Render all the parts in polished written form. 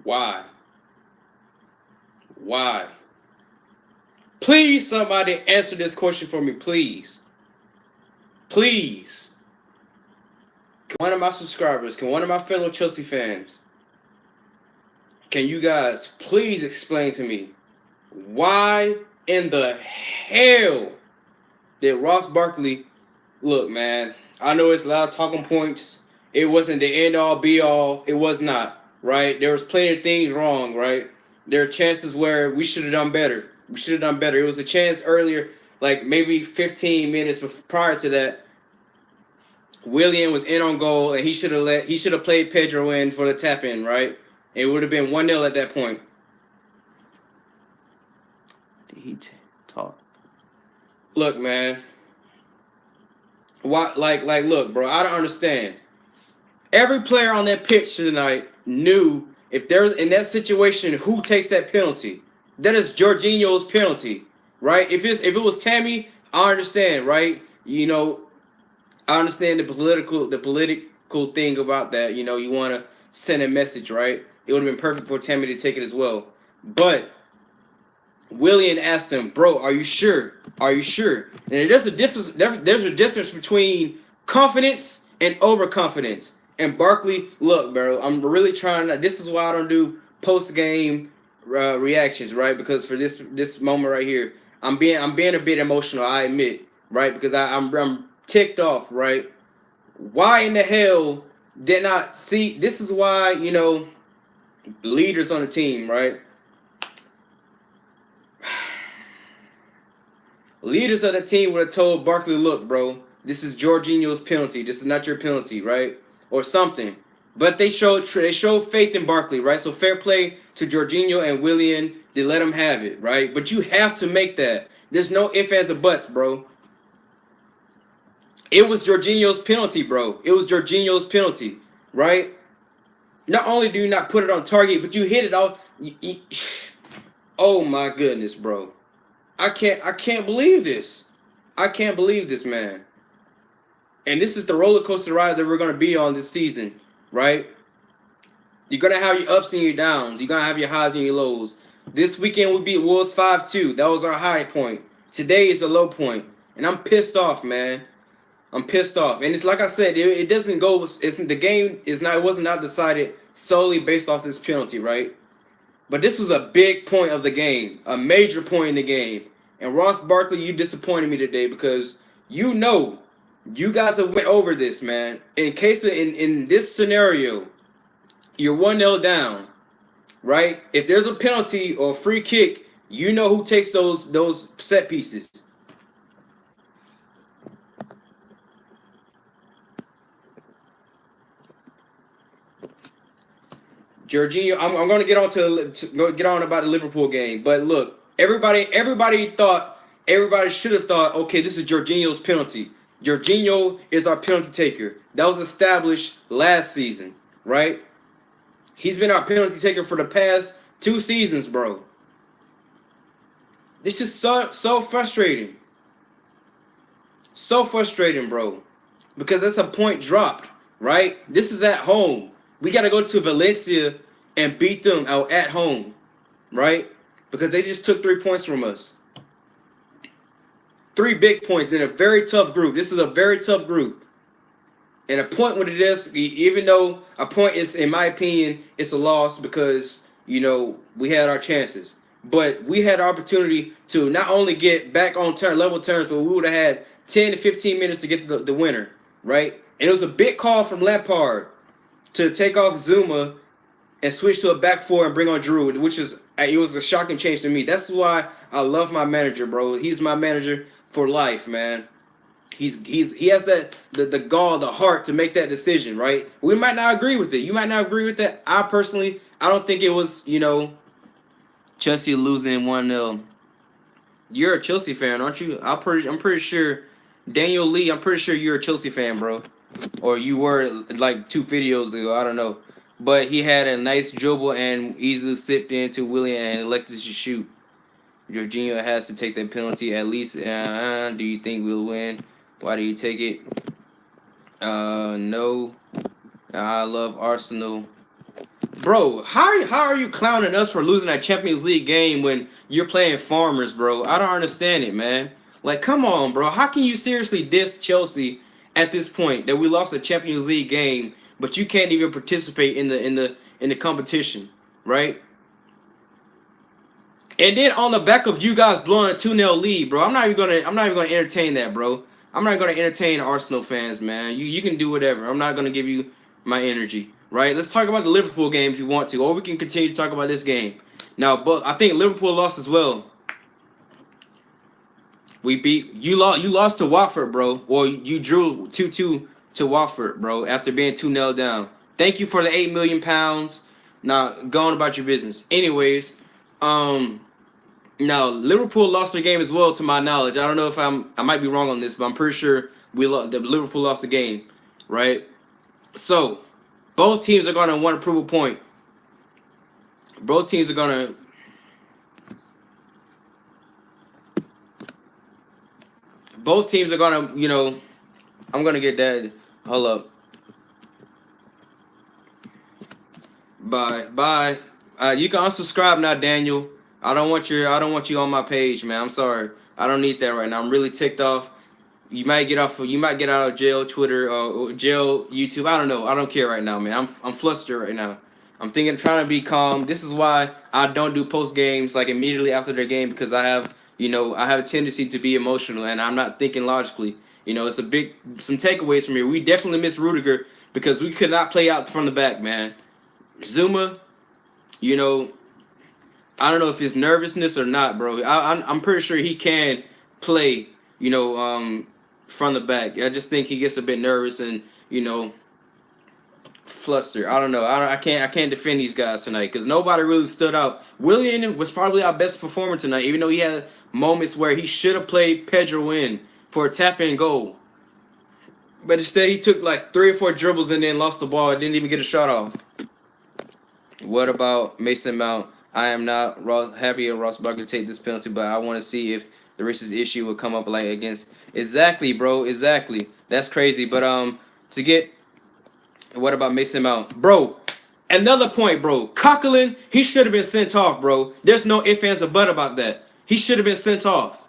Why? Why? Please, somebody answer this question for me, please. Please. Can one of my subscribers, can one of my fellow Chelsea fans, can you guys please explain to me why in the hell did Ross Barkley look, man? I know it's a lot of talking points. It wasn't the end all be all. It was not, right? There was plenty of things wrong, right? There are chances where we should have done better. We should have done better. It was a chance earlier, like maybe 15 minutes prior to that. Willian was in on goal, and he should have played Pedro in for the tap in, right? It would have been 1-0 at that point. Did he talk? Look, man. What look, bro, I don't understand. Every player on that pitch tonight knew if there's in that situation who takes that penalty. That is Jorginho's penalty, right? If it was Tammy, I understand, right? You know, I understand the political thing about that. You know, you want to send a message, right? It would have been perfect for Tammy to take it as well. But Willian asked him, "Bro, are you sure? Are you sure?" And there's a difference. There's a difference between confidence and overconfidence. And Barkley, look, bro, I'm really trying to. This is why I don't do post game reactions, right? Because for this moment right here, I'm being a bit emotional. I admit, right? Because I'm ticked off, right? Why in the hell did not see? This is why leaders on the team, right? Leaders of the team would have told Barkley, "Look, bro, this is Jorginho's penalty. This is not your penalty, right?" Or something. But they showed faith in Barkley, right? So fair play to Jorginho and Willian. They let him have it, right? But you have to make that. There's no ifs, ands, or buts, bro. It was Jorginho's penalty, bro. It was Jorginho's penalty, right? Not only do you not put it on target, but you hit it all. Oh my goodness, bro. I can't believe this. I can't believe this, man. And this is the roller coaster ride that we're gonna be on this season, right? You're gonna have your ups and your downs. You're gonna have your highs and your lows. This weekend we beat Wolves 5-2. That was our high point. Today is a low point, and I'm pissed off, man. I'm pissed off, and it's like I said, it doesn't go. It's the game is not. It was not decided solely based off this penalty, right? But this was a big point of the game, a major point in the game. And Ross Barkley, you disappointed me today because you guys have went over this, man. In this scenario, you're 1-0 down, right? If there's a penalty or a free kick, you know who takes those set pieces. Jorginho, I'm going to get on about the Liverpool game, but look, everybody should have thought, okay, this is Jorginho's penalty. Jorginho is our penalty taker. That was established last season, right? He's been our penalty taker for the past 2 seasons, bro. This is so frustrating. So frustrating, bro. Because that's a point dropped, right? This is at home. We got to go to Valencia and beat them out at home, right? Because they just took 3 points from us. 3 big points in a very tough group. This is a very tough group. And a point what it is, even though a point is, in my opinion, it's a loss because, we had our chances. But we had the opportunity to not only get back on level terms, but we would have had 10 to 15 minutes to get the winner, right? And it was a big call from Lampard to take off Zuma and switch to a back 4 and bring on Giroud, which it was a shocking change to me. That's why I love my manager, bro. He's my manager for life, man. He has the gall, the heart to make that decision, right? We might not agree with it. You might not agree with that. I don't think it was, Chelsea losing 1-0. You're a Chelsea fan, aren't you? I'm pretty sure Daniel Lee, I'm pretty sure you're a Chelsea fan, bro. Or you were like 2 videos ago, I don't know. But he had a nice dribble and easily slipped into Willian and elected to shoot. Jorginho has to take that penalty at least. Do you think we'll win? Why do you take it? No. I love Arsenal. Bro, how are you clowning us for losing that Champions League game when you're playing Farmers, bro? I don't understand it, man. Like, come on, bro. How can you seriously diss Chelsea at this point that we lost a Champions League game, but you can't even participate in the competition, right? And then on the back of you guys blowing a 2-0 lead, bro, I'm not even gonna entertain that, bro. I'm not gonna entertain Arsenal fans, man. You can do whatever. I'm not gonna give you my energy, right? Let's talk about the Liverpool game if you want to, or we can continue to talk about this game. Now, but I think Liverpool lost as well. We beat you lost to Watford, bro. Or you drew 2-2 to Watford, bro, after being 2-0 down. Thank you for the £8 million. Now, go on about your business. Anyways, um now Liverpool lost their game as well, to my knowledge. I don't know if I might be wrong on this, but I'm pretty sure that Liverpool lost the game, right? So both teams are gonna want to prove a point. Both teams are gonna both teams are gonna, I'm gonna get that. Hold up. Bye. Bye. You can unsubscribe now, Daniel. I don't want you on my page, man. I'm sorry. I don't need that right now. I'm really ticked off. You might get out of jail, Twitter, or jail, YouTube. I don't know. I don't care right now, man. I'm flustered right now. Trying to be calm. This is why I don't do post games like immediately after their game, because I have a tendency to be emotional and I'm not thinking logically. It's some takeaways from here. We definitely missed Rudiger because we could not play out from the back, man. Zuma, you know, I don't know if it's nervousness or not, bro. I'm pretty sure he can play, from the back. I just think he gets a bit nervous and flustered. I don't know. I can't defend these guys tonight because nobody really stood out. Willian was probably our best performer tonight, even though he had moments where he should have played Pedro in for a tap-in goal. But instead, he took like 3 or 4 dribbles and then lost the ball and didn't even get a shot off. What about Mason Mount? I am not happy at Ross Barkley to take this penalty, but I want to see if the racist issue will come up like against. Exactly, bro. Exactly. That's crazy. But to get. What about Mason Mount, bro? Another point, bro. Coquelin, he should have been sent off, bro. There's no ifs, ands, or but about that. He should have been sent off.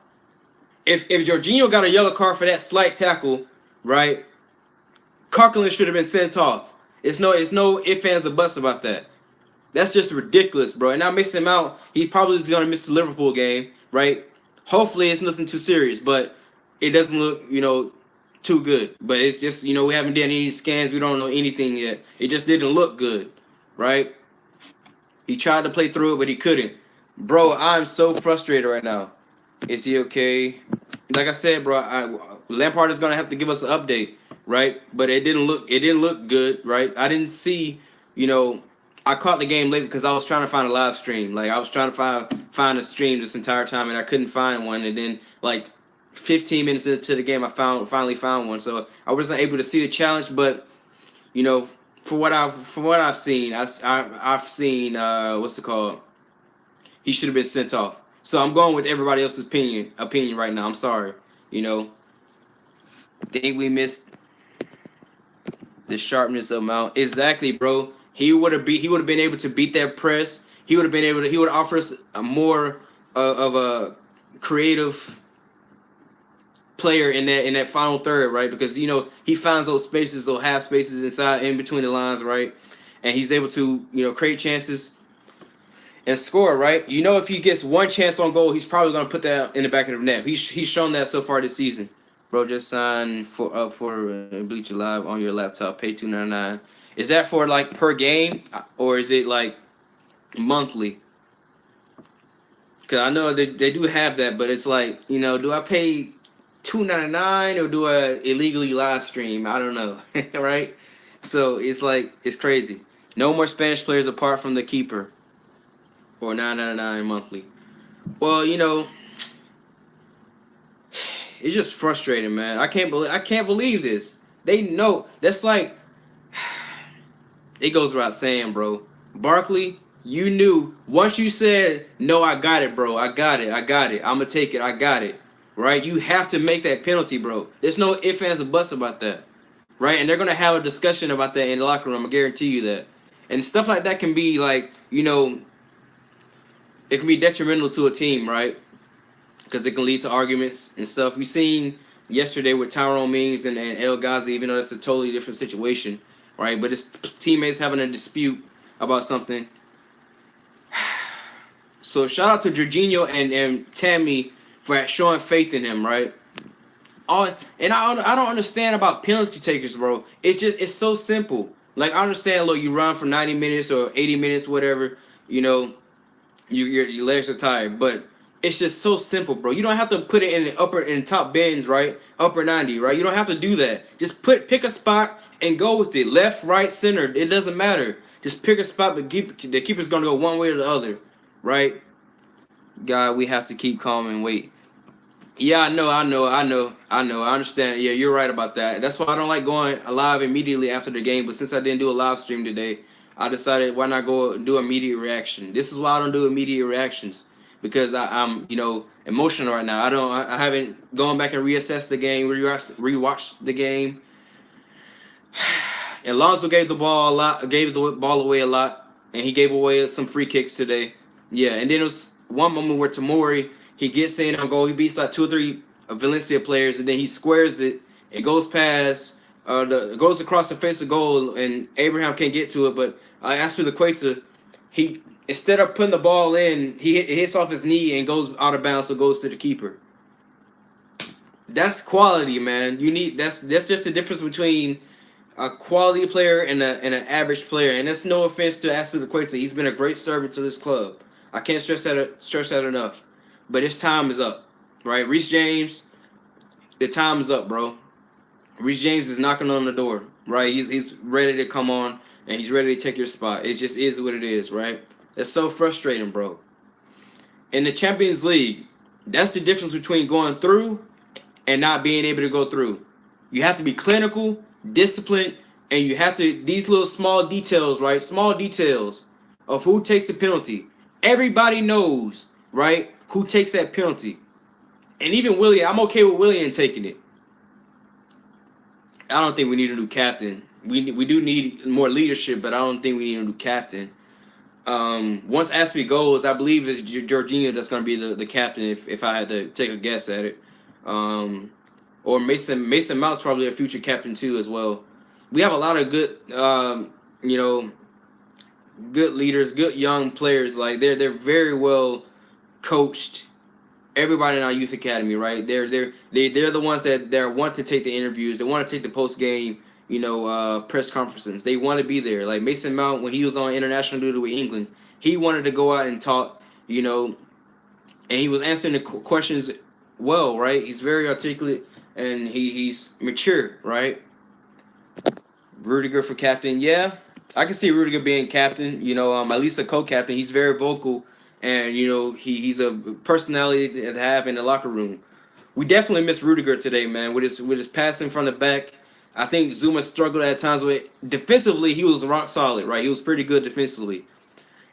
If Jorginho got a yellow card for that slight tackle, right? Coquelin should have been sent off. It's no ifs, ands, or buts about that. That's just ridiculous, bro. And now Mason Mount, he probably is gonna miss the Liverpool game, right? Hopefully it's nothing too serious, but it doesn't look, too good. But it's just, we haven't done any scans. We don't know anything yet. It just didn't look good, right? He tried to play through it, but he couldn't. Bro, I'm so frustrated right now. Is he okay? Like I said, bro, Lampard is gonna have to give us an update, right? But it didn't look good, right? I didn't see, I caught the game late because I was trying to find a live stream. Like I was trying to find a stream this entire time and I couldn't find one. And then like 15 minutes into the game, I finally found one. So I wasn't able to see the challenge, but for what I've seen, I've seen what's it called? He should have been sent off. So I'm going with everybody else's opinion right now. I'm sorry. I think we missed the sharpness of Mount. Exactly, bro. He would have been able to beat that press. He would have offered us a more of a creative player in that final third, right? Because he finds those spaces, those half spaces in between the lines, right? And he's able to create chances and score, right? If he gets one chance on goal, he's probably gonna put that in the back of the net. He's shown that so far this season. Bro, just sign for Bleacher Live on your laptop. Pay $2.99. Is that for like per game or is it like monthly? Because I know they do have that, but it's like, do I pay $2.99 or do I illegally live stream? I don't know, right? So it's crazy. No more Spanish players apart from the keeper, or $9.99 monthly. Well, it's just frustrating, man. I can't believe this. They know that's like. It goes without saying, bro. Barkley, you knew once you said no. I got it, bro. I got it. I'm gonna take it. I got it. Right? You have to make that penalty, bro. There's no ifs, ands, or buts about that. Right? And they're gonna have a discussion about that in the locker room. I guarantee you that. And stuff like that can be like, it can be detrimental to a team, right? Because it can lead to arguments and stuff. We seen yesterday with Tyrone Mings and El Ghazi, even though that's a totally different situation, right? But his teammates having a dispute about something. So shout out to Jorginho and Tammy for showing faith in him, right? And I don't understand about penalty takers, bro. It's so simple. Like, I understand, look, you run for 90 minutes or 80 minutes, whatever, your legs are tired, but it's just so simple, bro. You don't have to put it in the top bins, right? Upper 90, right? You don't have to do that. Just pick a spot and go with it. Left, right, center. It doesn't matter. Just pick a spot, but the keeper's gonna go one way or the other, right? God, we have to keep calm and wait. Yeah, I know. I understand. Yeah, you're right about that. That's why I don't like going live immediately after the game. But since I didn't do a live stream today, I decided why not go do immediate reaction. This is why I don't do immediate reactions, because I'm emotional right now. I haven't gone back and reassessed the game, rewatched the game. And Alonso gave the ball away a lot, and he gave away some free kicks today. Yeah, and then it was one moment where Tamori, he gets in on goal. He beats like 2 or 3 Valencia players, and then he squares it. It goes past, goes across the face of goal, and Abraham can't get to it. But Azpilicueta, he instead of putting the ball in, it hits off his knee and goes out of bounds, so goes to the keeper. That's quality, man. That's just the difference between a quality player and an average player. And that's no offense to Azpilicueta. He's been a great servant to this club. I can't stress that enough. But his time is up, right? Reece James, the time is up, bro. Reece James is knocking on the door, right? He's ready to come on, and he's ready to take your spot. It just is what it is, right? It's so frustrating, bro. In the Champions League, that's the difference between going through and not being able to go through. You have to be clinical, disciplined, and you have to, these little small details, right? Small details of who takes the penalty. Everybody knows, right, who takes that penalty. And even Willian, I'm okay with Willian taking it. I don't think we need a new captain. We do need more leadership, but I don't think we need a new captain. Once Aspie goes, I believe it's Jorginho that's going to be the captain if I had to take a guess at it. Or Mason Mount's probably a future captain too as well. We have a lot of good, good leaders, good young players. Like they're very well coached. Everybody in our youth academy, right? They're the ones that want to take the interviews. They want to take the post game, press conferences. They want to be there. Like Mason Mount, when he was on international duty with England, he wanted to go out and talk, and he was answering the questions well, right? He's very articulate and he's mature, right? Rudiger for captain, yeah. I can see Rudiger being captain, at least a co-captain. He's very vocal, and he's a personality to have in the locker room. We definitely miss Rudiger today, man. With his passing from the back, I think Zuma struggled at times with defensively. He was rock solid, right? He was pretty good defensively.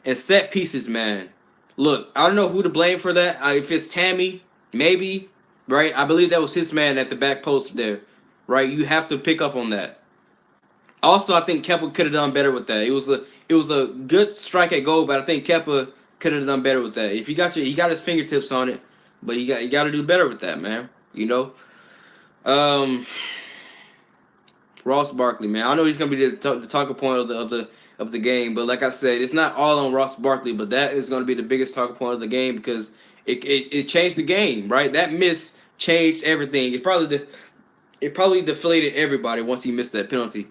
And set pieces, man. Look, I don't know who to blame for that. If it's Tammy, maybe, right? I believe that was his man at the back post there, right? You have to pick up on that. Also, I think Kepa could have done better with that. It was a good strike at goal, but I think Kepa could have done better with that. If he got his fingertips on it, but you got to do better with that, man. Ross Barkley, man. I know he's gonna be the talking point of the game, but like I said, it's not all on Ross Barkley, but that is gonna be the biggest talking point of the game because it changed the game, right? That miss changed everything. It probably deflated everybody once he missed that penalty.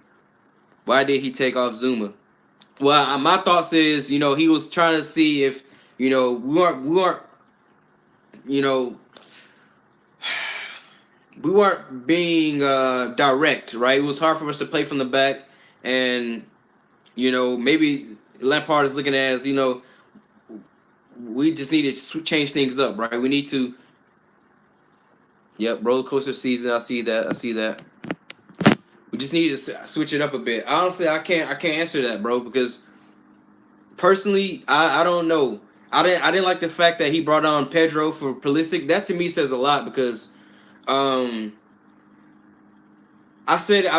Why did he take off Zuma? Well, my thoughts is, he was trying to see if, we weren't being direct, right? It was hard for us to play from the back, and maybe Lampard is looking at as we just need to change things up, right? We need to. Yep, roller coaster season. I see that. We just need to switch it up a bit. Honestly, I can't answer that, bro, because personally, I don't know. I didn't like the fact that he brought on Pedro for Pulisic. That to me says a lot because I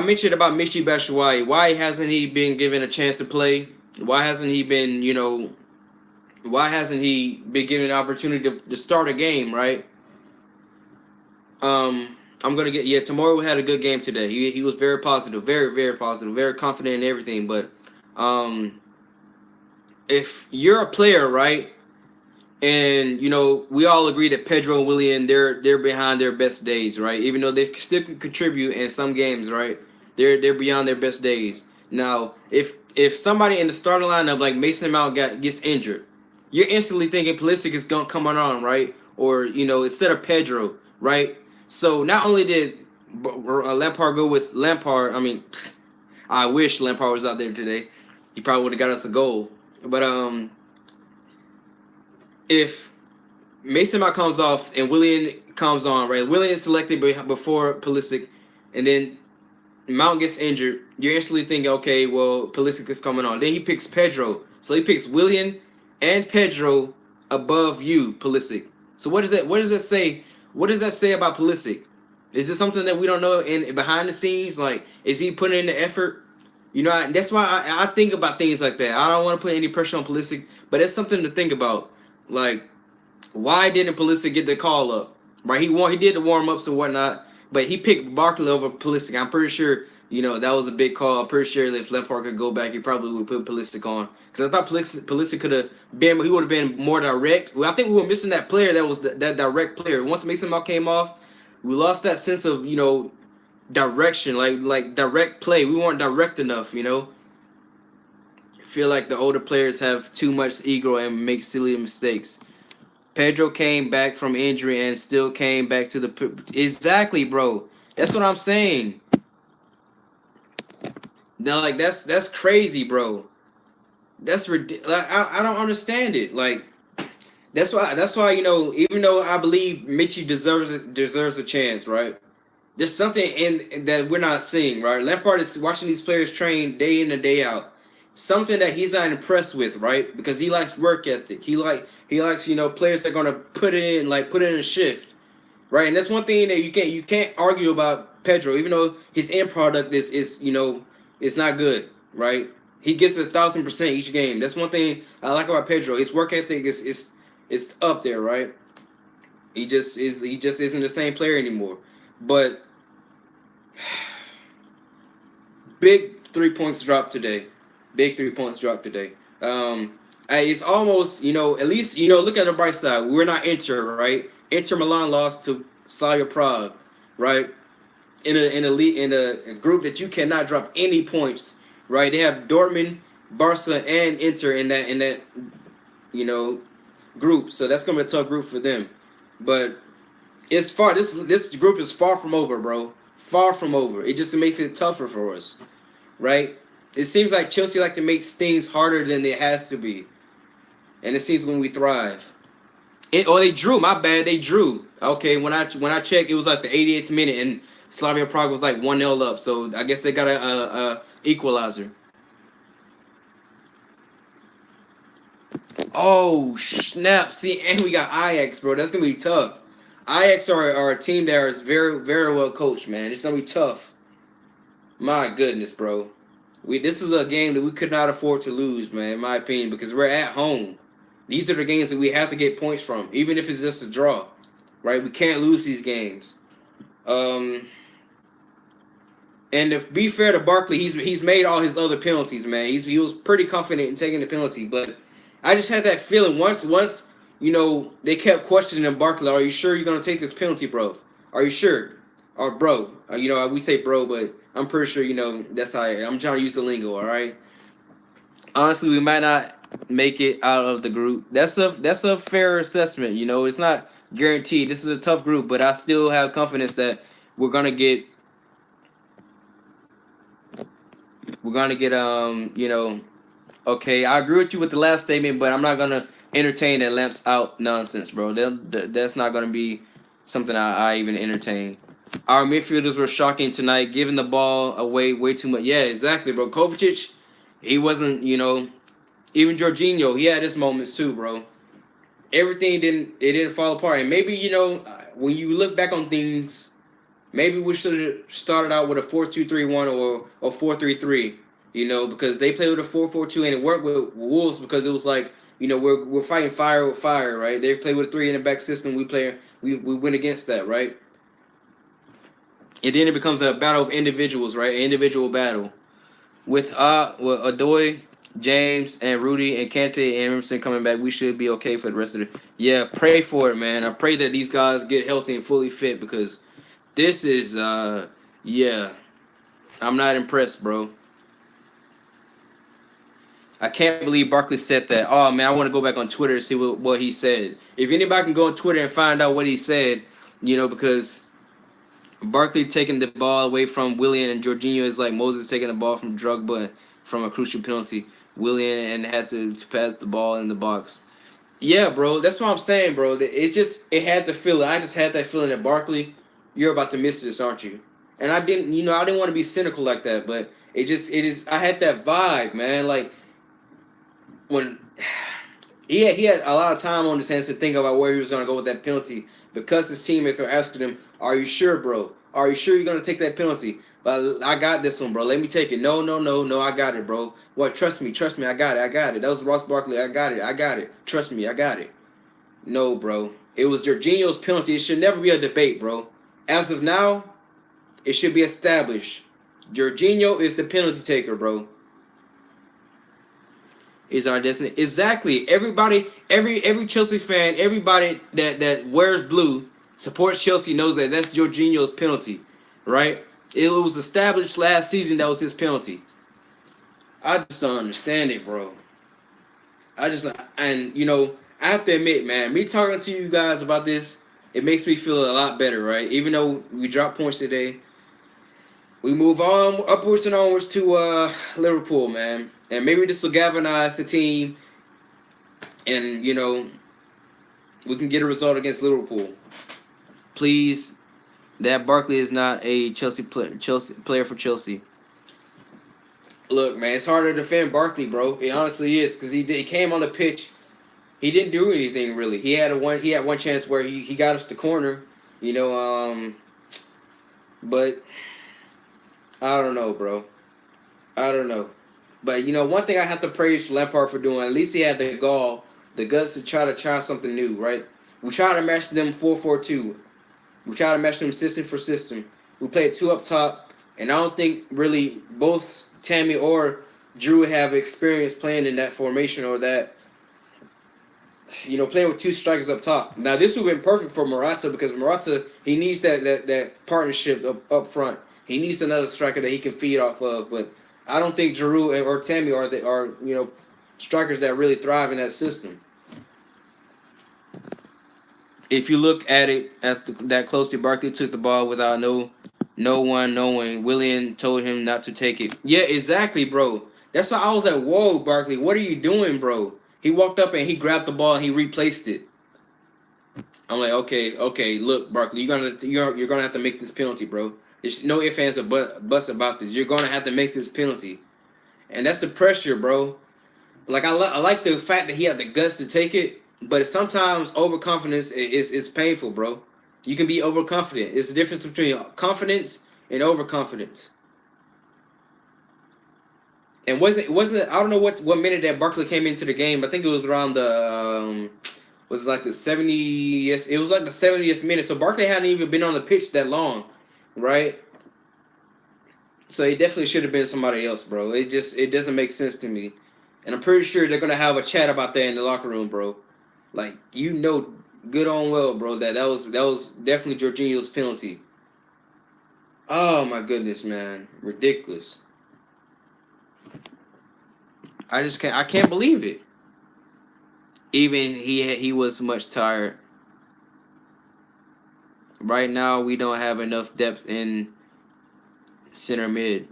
mentioned about Michy Batshuayi. Why hasn't he been given a chance to play? Why hasn't he been, why hasn't he been given an opportunity to start a game, right? I'm gonna get Tomorrow had a good game today. He was very positive, very positive, very confident in everything. But um, if you're a player, right, and we all agree that Pedro and Willian they're behind their best days, right? Even though they still can contribute in some games, right? They're beyond their best days. Now, if somebody in the starting lineup like Mason Mount gets injured, you're instantly thinking Pulisic is gonna come on, right? Or instead of Pedro, right? So not only did Lampard go with Lampard, I mean, I wish Lampard was out there today. He probably would have got us a goal. But if Mason Mount comes off and Willian comes on, right? Willian is selected before Pulisic, and then Mount gets injured. You're instantly thinking, okay, well, Pulisic is coming on. Then he picks Pedro, so he picks Willian and Pedro above you, Pulisic. So what does that? What does that say? What does that say about Pulisic? Is it something that we don't know in behind the scenes? Like, is he putting in the effort? That's why I think about things like that. I don't want to put any pressure on Pulisic, but it's something to think about. Like, why didn't Pulisic get the call up? Right, he did the warm ups and whatnot, but he picked Barkley over Pulisic. I'm pretty sure that was a big call. I'm pretty sure if Lampard could go back, he probably would put Pulisic on because I thought Pulisic could have been. He would have been more direct. Well, I think we were missing that player that was that direct player. Once Mason Mount came off, we lost that sense of direction, like direct play. We weren't direct enough. I feel like the older players have too much ego and make silly mistakes. Pedro came back from injury and still came back to the exactly, bro. That's what I'm saying. Now, like that's crazy, bro. That's ridiculous. Like, I don't understand it. Like that's why even though I believe Mitchie deserves a chance, right? There's something in that we're not seeing, right? Lampard is watching these players train day in and day out. Something that he's not impressed with, right? Because he likes work ethic. He likes players that are gonna put in a shift, right? And that's one thing that you can't argue about Pedro, even though his end product is it's not good, right? He gives 1,000% each game. That's one thing I like about Pedro. His work ethic is up there, right? He just isn't the same player anymore. But big 3 points dropped today. Big 3 points dropped today. It's almost at least look at the bright side. We're not Inter, right? Inter Milan lost to Slavia Prague, right? In a group that you cannot drop any points, right? They have Dortmund, Barca, and Inter in that you know group. So that's gonna be a tough group for them. But it's far. This group is far from over, bro. Far from over. It just makes it tougher for us, right? It seems like Chelsea like to make things harder than it has to be, and it seems when we thrive. They drew. My bad. They drew. Okay, when I checked, it was like the 88th minute, and Slavia Prague was like 1-0 up. So I guess they got a equalizer. Oh snap! See, and we got Ajax, bro. That's gonna be tough. Ajax are a team that is very well coached, man. It's gonna be tough. My goodness, bro. This is a game that we could not afford to lose, man. In my opinion, because we're at home. These are the games that we have to get points from, even if it's just a draw, right? We can't lose these games. Um, and to be fair to Barkley, he's made all his other penalties, man. He was pretty confident in taking the penalty, but I just had that feeling once they kept questioning him, Barkley. Are you sure you're gonna take this penalty, bro? Are you sure? Or bro? We say bro, but I'm pretty sure that's how I'm trying to use the lingo. All right. Honestly, we might not make it out of the group. That's a fair assessment. It's not guaranteed. This is a tough group, but I still have confidence that we're gonna get okay. I agree with you with the last statement, but I'm not gonna entertain that lamps out nonsense, bro. That's not gonna be something I even entertain. Our midfielders were shocking tonight, giving the ball away way too much. Yeah, exactly, bro. Kovacic, he wasn't. Even Jorginho, he had his moments too, bro. Everything didn't fall apart, and maybe when you look back on things, maybe we should have started out with a 4-2-3-1 or 4-3-3. You know, because they played with a 4-4-2 and it worked with Wolves because it was like, you know, we're fighting fire with fire, right? They play with a three in the back system. We went against that, right? And then it becomes a battle of individuals, right? An individual battle with Adoy, James, and Rudy and Kante and Emerson coming back. We should be okay for the rest of the. Yeah, pray for it, man. I pray that these guys get healthy and fully fit because this is yeah. I'm not impressed, bro. I can't believe Barkley said that. Oh man, I want to go back on Twitter to see what he said. If anybody can go on Twitter and find out what he said, you know, because Barkley taking the ball away from Willian and Jorginho is like Moses taking the ball from Drogba from a crucial penalty. Willian and had to pass the ball in the box. Yeah, bro, that's what I'm saying, bro. It had the feeling. I just had that feeling that Barkley, you're about to miss this, aren't you? And I didn't want to be cynical like that, but it is. I had that vibe, man. Like when he had a lot of time on his hands to think about where he was going to go with that penalty because his teammates are asking him, "Are you sure, bro? Are you sure you're going to take that penalty?" But I got this one, bro. Let me take it. No, no, no, no. I got it, bro. What? Trust me. I got it. I got it. That was Ross Barkley. I got it. I got it. Trust me. I got it. No, bro. It was Jorginho's penalty. It should never be a debate, bro. As of now, it should be established. Jorginho is the penalty taker, bro. Is our destiny. Exactly. Everybody, every Chelsea fan, everybody that wears blue, supports Chelsea knows that that's Jorginho's penalty, right? It was established last season that was his penalty. I just don't understand it, bro. And you know, I have to admit, man, me talking to you guys about this, it makes me feel a lot better, right? Even though we dropped points today, we move on upwards and onwards to Liverpool, man. And maybe this will galvanize the team and, you know, we can get a result against Liverpool. Please, that Barkley is not a Chelsea player for Chelsea. Look, man, it's hard to defend Barkley, bro. It honestly is because he came on the pitch. He didn't do anything really. He had one chance where he got us the corner, you know, but I don't know, bro. I don't know. But, you know, one thing I have to praise Lampard for doing, at least he had the guts to try something new, right? We try to match them 4-4-2. We try to match them system for system. We played two up top, and I don't think really both Tammy or Drew have experience playing in that formation or that, you know, playing with two strikers up top. Now, this would have been perfect for Morata because Morata, he needs that partnership up front. He needs another striker that he can feed off of, but I don't think Giroud or Tammy are you know, strikers that really thrive in that system. If you look at it that closely, Barkley took the ball without no one knowing. Willian told him not to take it. Yeah, exactly, bro. That's why I was like, whoa, Barkley, what are you doing, bro? He walked up and he grabbed the ball and he replaced it. I'm like, okay, look, Barkley, you're gonna have to make this penalty, bro. There's no ifs, ands, or buts about this. You're gonna have to make this penalty, and that's the pressure, bro. Like I like the fact that he had the guts to take it, but sometimes overconfidence is painful, bro. You can be overconfident. It's the difference between confidence and overconfidence. And wasn't I don't know what minute that Barkley came into the game. I think it was around the was like the 70th. It was like the 70th minute. So Barkley hadn't even been on the pitch that long, right? So it definitely should have been somebody else, bro. It doesn't make sense to me. And I'm pretty sure they're gonna have a chat about that in the locker room, bro. Like you know good on well, bro, that was definitely Jorginho's penalty. Oh my goodness, man. Ridiculous. I can't believe it. Even he was much tired. Right now we don't have enough depth in center mid.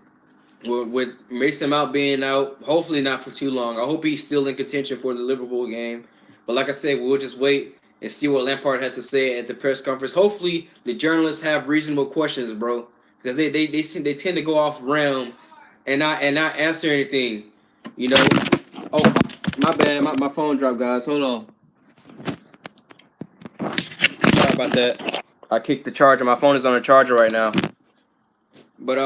With Mason Mount being out, hopefully not for too long. I hope he's still in contention for the Liverpool game. But like I said, we'll just wait and see what Lampard has to say at the press conference. Hopefully the journalists have reasonable questions, bro, because they tend to go off realm and not answer anything. You know. Oh, my bad. My phone dropped, guys. Hold on. Sorry about that. I kicked the charger. My phone is on a charger right now. But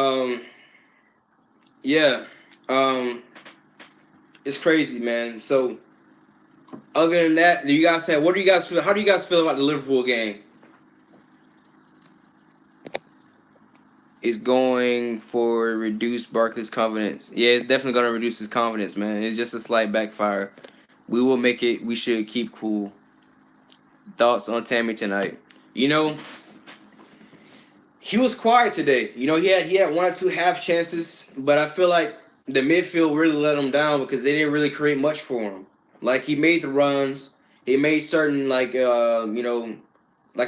yeah. Um, it's crazy, man. So other than that, do you guys say what do you guys feel? How do you guys feel about the Liverpool game? Is going for reduced Barkley's confidence. Yeah, it's definitely gonna reduce his confidence, man. It's just a slight backfire. We will make it. We should keep cool. Thoughts on Tammy tonight? You know, he was quiet today. You know, he had one or two half chances, but I feel like the midfield really let him down because they didn't really create much for him. Like he made the runs, he made certain like I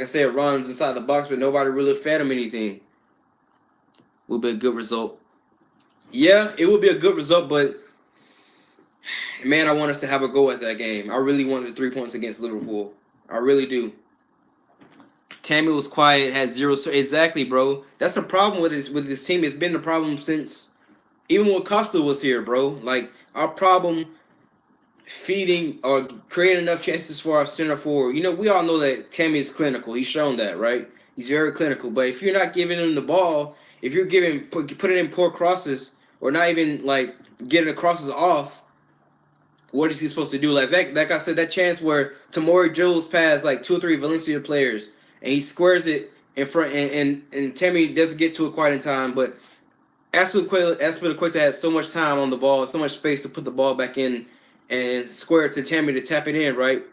said, runs inside the box, but nobody really fed him anything. Would be a good result. Yeah, it would be a good result, but man, I want us to have a go at that game. I really wanted the 3 points against Liverpool. I really do. Tammy was quiet, had zero. Exactly, bro. That's the problem with this team. It's been the problem since even when Costa was here, bro. Like our problem feeding or creating enough chances for our center forward. You know, we all know that Tammy is clinical. He's shown that, right? He's very clinical. But if you're not giving him the ball, if you're putting in poor crosses or not even like getting the crosses off, what is he supposed to do? Like that, like I said, that chance where Tamori Jones passed like two or three Valencia players and he squares it in front, and Tammy doesn't get to it quite in time. But Aspilicueta has so much time on the ball, so much space to put the ball back in and square it to Tammy to tap it in, right?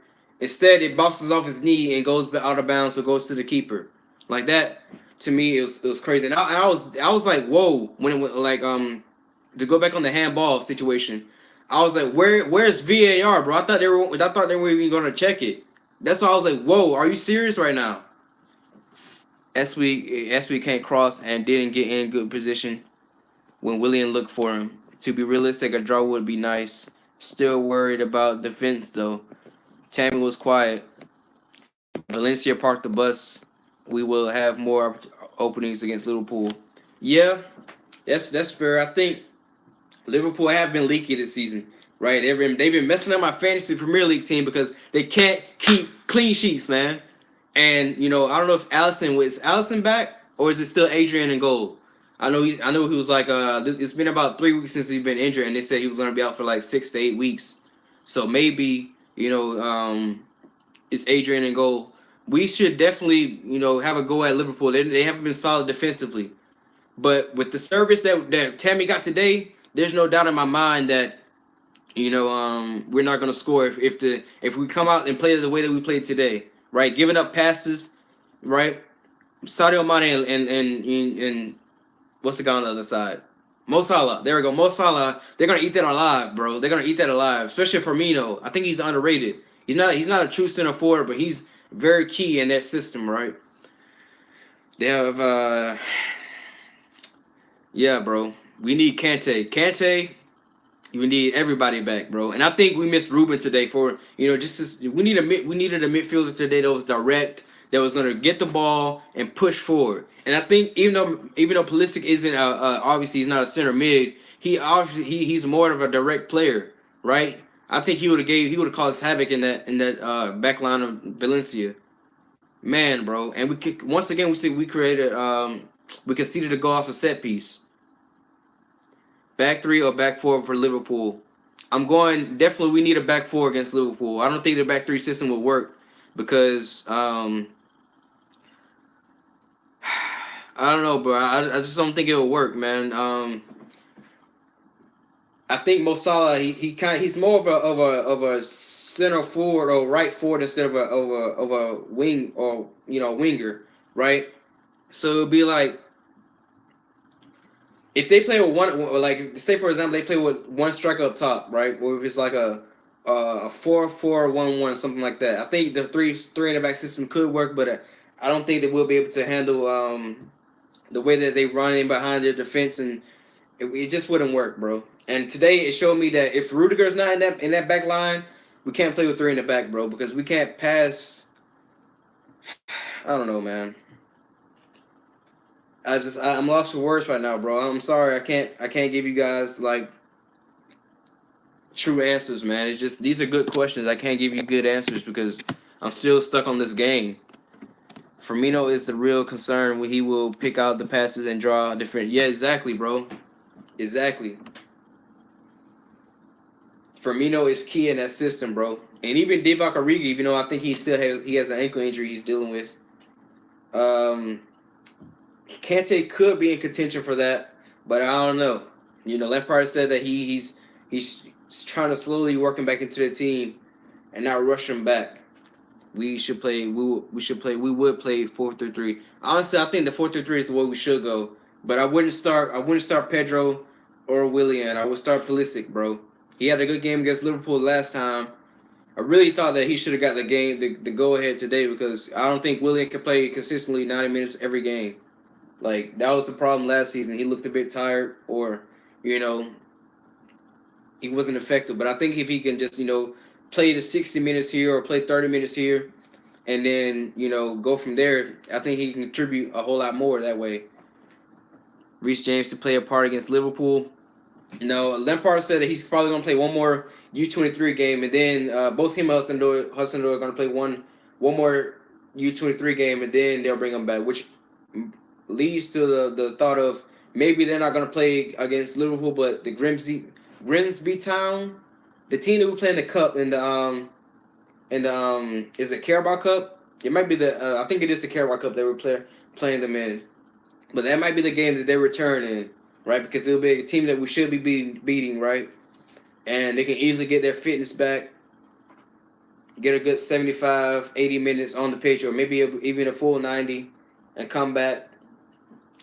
Instead, it bounces off his knee and goes out of bounds or goes to the keeper. Like that, to me, it was crazy. And I was like, whoa, when it went like to go back on the handball situation. I was like, where's VAR, bro? I thought they were even gonna check it. That's why I was like, whoa, are you serious right now? As we can't cross and didn't get in good position when William looked for him. To be realistic, a draw would be nice. Still worried about defense though. Tammy was quiet. Valencia parked the bus. We will have more openings against Liverpool. Yeah, that's fair. I think Liverpool have been leaky this season, right? They've been messing up my fantasy Premier League team because they can't keep clean sheets, man. And I don't know if Allison back or is it still Adrian in goal? I know he was like it's been about 3 weeks since he's been injured, and they said he was gonna be out for like 6 to 8 weeks. So maybe it's Adrian in goal. We should definitely have a go at Liverpool. They haven't been solid defensively. But with the service that Tammy got today, there's no doubt in my mind that we're not gonna score if we come out and play the way that we played today, right? Giving up passes, right? Sadio Mane and what's the guy on the other side? Mo Salah. There we go. Mo Salah. They're gonna eat that alive, bro. They're gonna eat that alive. Especially Firmino. I think he's underrated. He's not a true center forward, but he's very key in that system, right? They have yeah, bro. We need Kante. Kante, we need everybody back, bro. And I think we missed Ruben today for we needed a midfielder today that was direct, that was gonna get the ball and push forward. And I think even though Pulisic isn't obviously he's not a center mid, he's more of a direct player, right? I think he would have caused havoc in that back line of Valencia. Man, bro. And once again we created we conceded a goal off a set piece. Back three or back four for Liverpool. I'm going definitely. We need a back four against Liverpool. I don't think the back three system will work because I don't know, bro. I just don't think it will work, man. I think Mo Salah he's more of a center forward or right forward instead of a wing or winger, right? So it'll be like if they play with one, like say for example, they play with one striker up top, right? Or if it's like a 4-4-1-1, something like that. I think the three in the back system could work, but I don't think that we'll be able to handle the way that they run in behind their defense, and it just wouldn't work, bro. And today it showed me that if Rudiger's not in that back line, we can't play with three in the back, bro, because we can't pass. I don't know, man. I'm lost for words right now, bro. I'm sorry. I can't give you guys like true answers, man. It's just these are good questions. I can't give you good answers because I'm still stuck on this game. Firmino is the real concern when he will pick out the passes and draw different. Yeah, exactly, bro. Exactly. Firmino is key in that system, bro. And even Divock Origi, even though I think he has an ankle injury he's dealing with. Um, Kante could be in contention for that, but I don't know. You know, Lampard said that he's trying to slowly work him back into the team and not rush him back. We should play. We should play. We would play 4-3-3. Honestly, I think the 4-3-3 is the way we should go. But I wouldn't start. I wouldn't start Pedro or Willian. I would start Pulisic, bro. He had a good game against Liverpool last time. I really thought that he should have got the game, the go ahead today, because I don't think Willian can play consistently 90 minutes every game. Like, that was the problem last season. He looked a bit tired, or you know, he wasn't effective. But I think if he can just play the 60 minutes here or play 30 minutes here, and then go from there, I think he can contribute a whole lot more that way. Reece James to play a part against Liverpool. Lampard said that he's probably going to play one more U23 game, and then both him and Hudson are going to play one more U23 game, and then they'll bring him back, which leads to the thought of maybe they're not going to play against Liverpool, but the Grimsby Town, the team that we play in the cup in the is it Carabao Cup? It might be I think it is the Carabao Cup that we're playing them in, but that might be the game that they return in, right? Because it'll be a team that we should be beating, right? And they can easily get their fitness back, get a good 75, 80 minutes on the pitch, or maybe even a full 90, and come back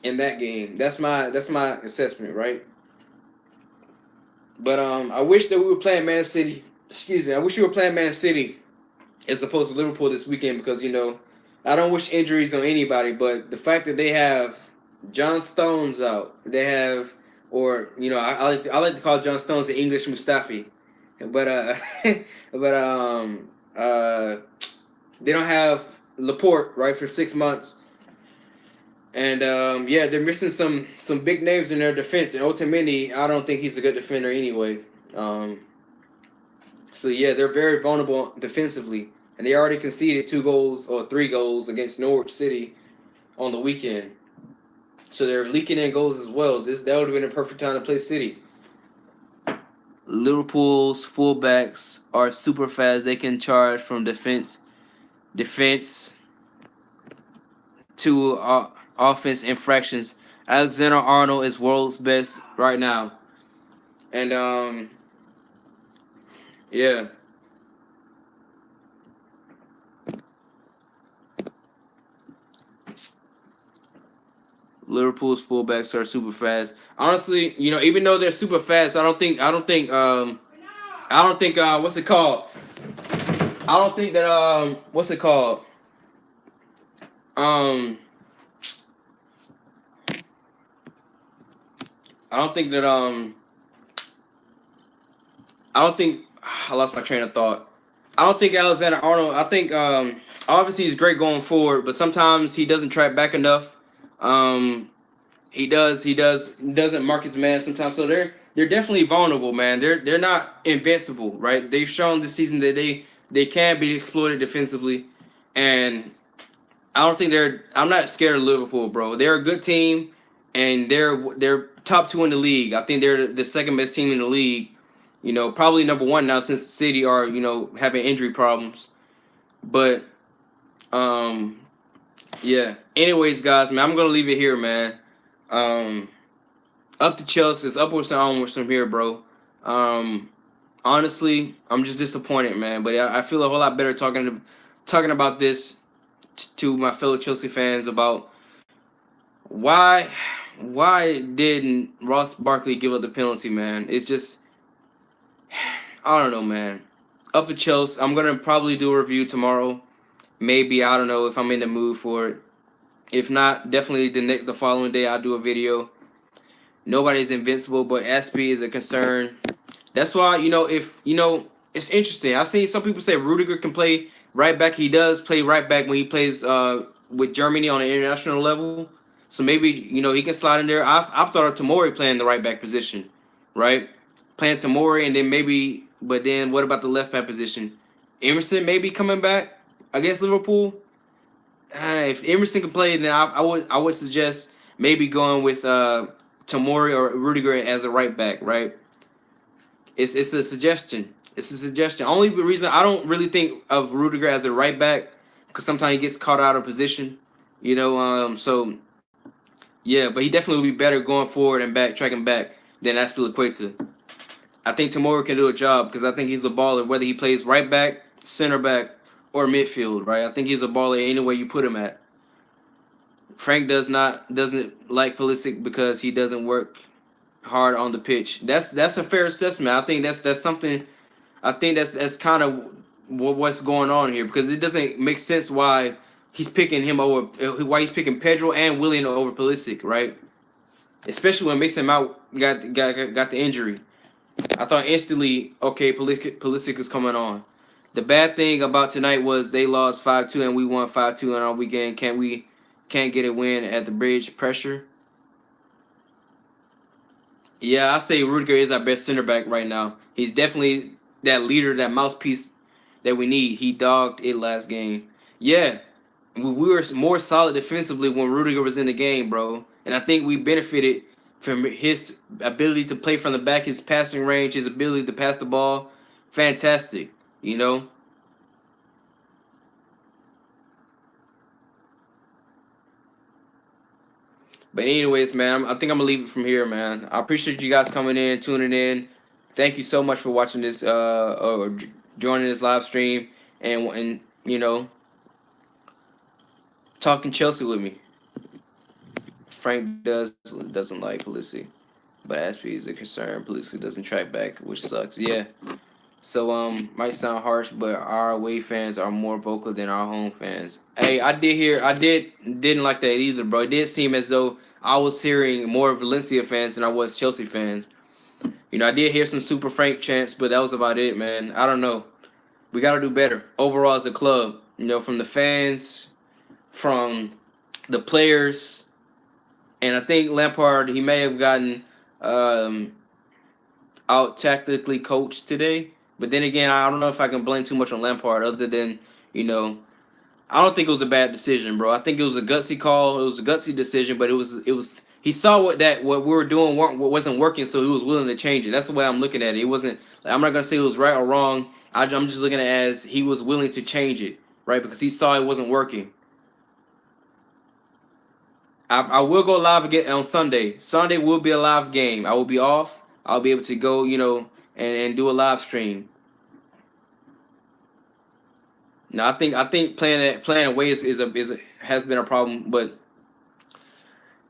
in that game. That's my assessment, right? But I wish that we were playing Man City. Excuse me. I wish we were playing Man City as opposed to Liverpool this weekend, because I don't wish injuries on anybody, but the fact that they have John Stones out, they have, or I like to call John Stones the English Mustafi, but they don't have Laporte, right, for 6 months. And they're missing some big names in their defense. And Otamendi, I don't think he's a good defender anyway. So they're very vulnerable defensively, and they already conceded 2 goals or 3 goals against Norwich City on the weekend. So they're leaking in goals as well. That would have been a perfect time to play City. Liverpool's fullbacks are super fast. They can charge from defense to offense infractions. Alexander-Arnold is world's best right now. And yeah. Liverpool's fullbacks are super fast. Honestly, even though they're super fast, I don't think what's it called? I don't think that what's it called? I don't think that I lost my train of thought. I don't think Alexander Arnold. I think obviously he's great going forward, but sometimes he doesn't track back enough. He doesn't mark his man sometimes. So they're definitely vulnerable, man. They're not invincible, right? They've shown this season that they can be exploited defensively, and I'm not scared of Liverpool, bro. They're a good team, and they're top 2 in the league. I think they're the second best team in the league. Probably number 1 now, since City are having injury problems. But yeah. Anyways, guys, man, I'm gonna leave it here, man. Up to Chelsea. It's upwards and onwards from here, bro. Honestly, I'm just disappointed, man. But I feel a whole lot better talking about this to my fellow Chelsea fans about why didn't Ross Barkley give up the penalty, man? It's just, I don't know, man. Up to Chelsea. I'm gonna probably do a review tomorrow. Maybe, I don't know if I'm in the mood for it. If not, definitely the following day I'll do a video. Nobody's invincible, but Aspie is a concern. That's why, it's interesting. I've seen some people say Rudiger can play right back. He does play right back when he plays with Germany on an international level. So maybe, he can slide in there. I've thought of Tomori playing the right back position, right? Playing Tomori, and then but then what about the left back position? Emerson maybe coming back against Liverpool. If Emerson can play, then I would suggest maybe going with Tomori or Rudiger as a right back, right? It's a suggestion. It's a suggestion. Only reason I don't really think of Rudiger as a right back because sometimes he gets caught out of position. So yeah, but he definitely will be better going forward and back tracking back than Aspilicueta. I think Tomori can do a job because I think he's a baller whether he plays right back, center back, or midfield. Right, I think he's a baller any way you put him at. Frank doesn't like Pulisic because he doesn't work hard on the pitch. That's a fair assessment. I think that's something. I think that's kind of what's going on here because it doesn't make sense why he's picking him over, why he's picking Pedro and Willian over Pulisic, right? Especially when Mason Mount got the injury. I thought instantly, okay, Pulisic is coming on. The bad thing about tonight was they lost 5-2 and we won 5-2 on our weekend. Can't get a win at the bridge pressure. Yeah, I say Rudiger is our best center back right now. He's definitely that leader, that mouthpiece that we need. He dogged it last game. Yeah, we were more solid defensively when Rudiger was in the game, bro. And I think we benefited from his ability to play from the back, his passing range, his ability to pass the ball. Fantastic, you know. But anyways, man, I think I'm gonna leave it from here, man. I appreciate you guys coming in, tuning in. Thank you so much for watching this, or joining this live stream, and talking Chelsea with me. Frank doesn't like Pulisic, but Aspie is a concern. Pulisic doesn't track back, which sucks. Yeah. So might sound harsh, but our away fans are more vocal than our home fans. Hey, didn't like that either, bro. It did seem as though I was hearing more Valencia fans than I was Chelsea fans. I did hear some Super Frank chants, but that was about it, man. I don't know. We got to do better overall as a club. From the fans, from the players, and I think Lampard, he may have gotten out tactically coached today. But then again, I don't know if I can blame too much on Lampard other than, I don't think it was a bad decision, bro. I think it was a gutsy call. It was a gutsy decision, but it was he saw what we were doing wasn't working, so he was willing to change it. That's the way I'm looking at it. It wasn't I'm not gonna say it was right or wrong. I'm just looking at it as he was willing to change it, right? Because he saw it wasn't working. I will go live again on Sunday. Sunday will be a live game. I will be off. I'll be able to go, and do a live stream. Now I think playing away has been a problem, but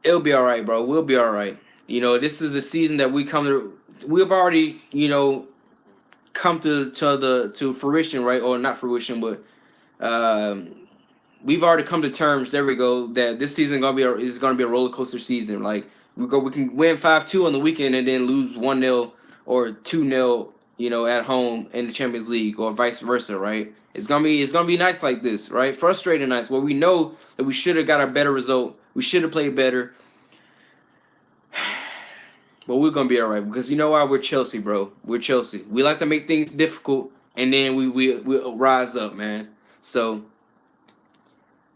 it'll be all right, bro. We'll be all right. This is a season that we've already come to fruition, right? Or not fruition, but we've already come to terms. There we go. That this season is gonna be a roller coaster season. Like we can win 5-2 on the weekend and then lose 1-0 or 2-0, at home in the Champions League or vice versa, right? It's gonna be nights like this, right? Frustrating nights where we know that we should have got a better result. We should have played better. But we're gonna be all right because you know why? We're Chelsea, bro. We're Chelsea. We like to make things difficult and then we rise up, man. So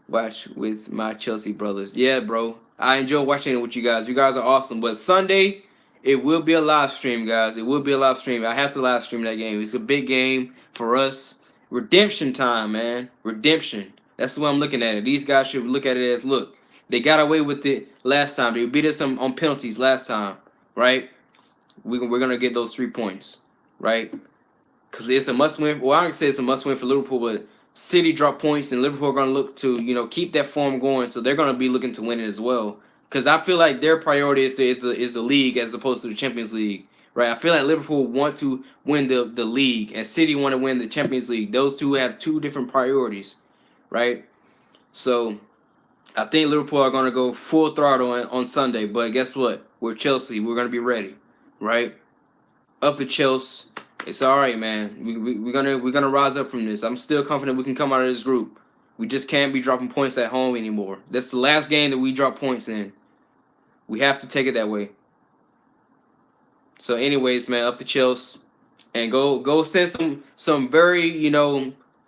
watch with my Chelsea brothers. Yeah, bro. I enjoy watching it with you guys. You guys are awesome. But Sunday, it will be a live stream, guys. It will be a live stream. I have to live stream that game. It's a big game for us. Redemption time, man. Redemption. That's the way I'm looking at it. These guys should look at it as, look, they got away with it last time. They beat us on penalties last time, right? We're going to get those 3 points, right? Because it's a must-win. Well, I don't say it's a must-win for Liverpool, but City dropped points, and Liverpool are going to look to, keep that form going. So they're going to be looking to win it as well. Because I feel like their priority is the league as opposed to the Champions League, right? I feel like Liverpool want to win the league, and City want to win the Champions League. Those two have two different priorities, right? So I think Liverpool are going to go full throttle on Sunday. But guess what? We're Chelsea. We're going to be ready, right? Up to Chelsea. It's all right, man. We're gonna rise up from this. I'm still confident we can come out of this group. We just can't be dropping points at home anymore. That's the last game that we drop points in. We have to take it that way. So, anyways, man, up to Chelsea, and go send some very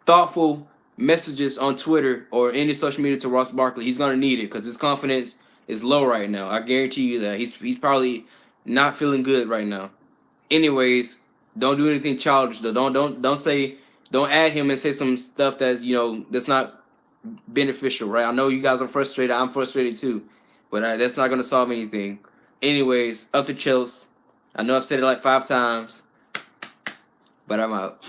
thoughtful messages on Twitter or any social media to Ross Barkley. He's gonna need it because his confidence is low right now. I guarantee you that he's probably not feeling good right now. Anyways. Don't do anything childish though. Don't say, don't add him and say some stuff that that's not beneficial, right? I know you guys are frustrated. I'm frustrated too, but that's not gonna solve anything. Anyways, up to Chelsea. I know I've said it like 5 times, but I'm out.